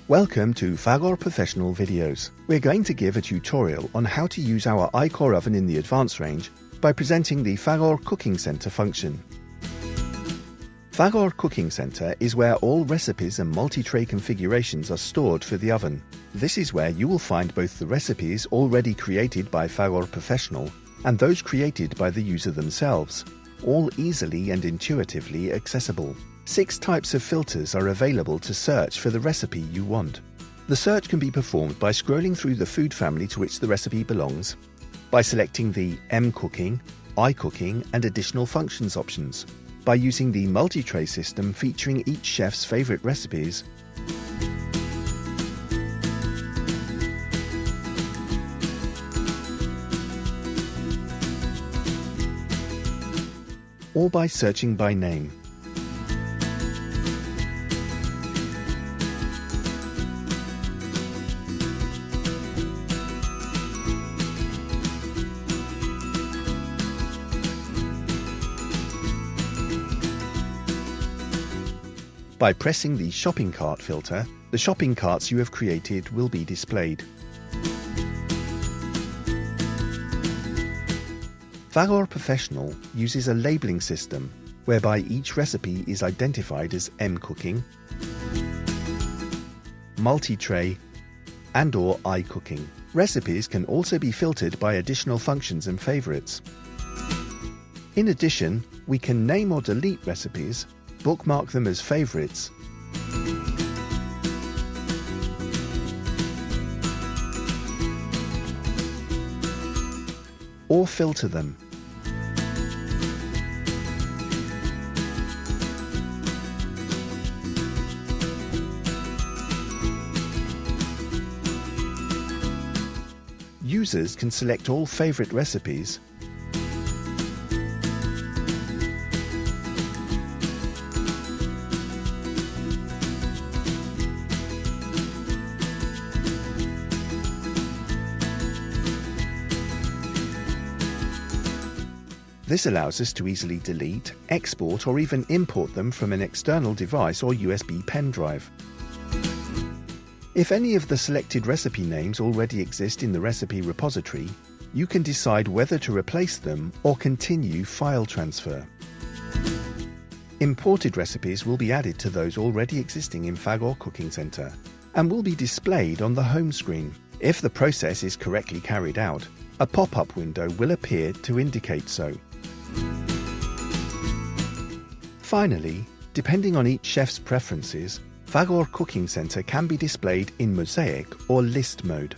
Welcome to Fagor Professional Videos. We're going to give a tutorial on how to use our iCore oven in the advanced range by presenting the Fagor Cooking Center function. Fagor Cooking Center is where all recipes and multi-tray configurations are stored for the oven. This is where you will find both the recipes already created by Fagor Professional and those created by the user themselves, all easily and intuitively accessible. 6 types of filters are available to search for the recipe you want. The search can be performed by scrolling through the food family to which the recipe belongs, by selecting the M Cooking, I Cooking and additional functions options, by using the multi-tray system featuring each chef's favorite recipes, or by searching by name. By pressing the shopping cart filter, the shopping carts you have created will be displayed. Fagor Professional uses a labeling system whereby each recipe is identified as M Cooking, multi-tray, and/or I Cooking. Recipes can also be filtered by additional functions and favorites. In addition, we can name or delete recipes, bookmark them as favorites, or filter them. Users can select all favorite recipes, This allows us to easily delete, export or even import them from an external device or USB pen drive. If any of the selected recipe names already exist in the recipe repository, you can decide whether to replace them or continue file transfer. Imported recipes will be added to those already existing in Fagor Cooking Center and will be displayed on the home screen. If the process is correctly carried out, a pop-up window will appear to indicate so. Finally, depending on each chef's preferences, Fagor Cooking Center can be displayed in mosaic or list mode.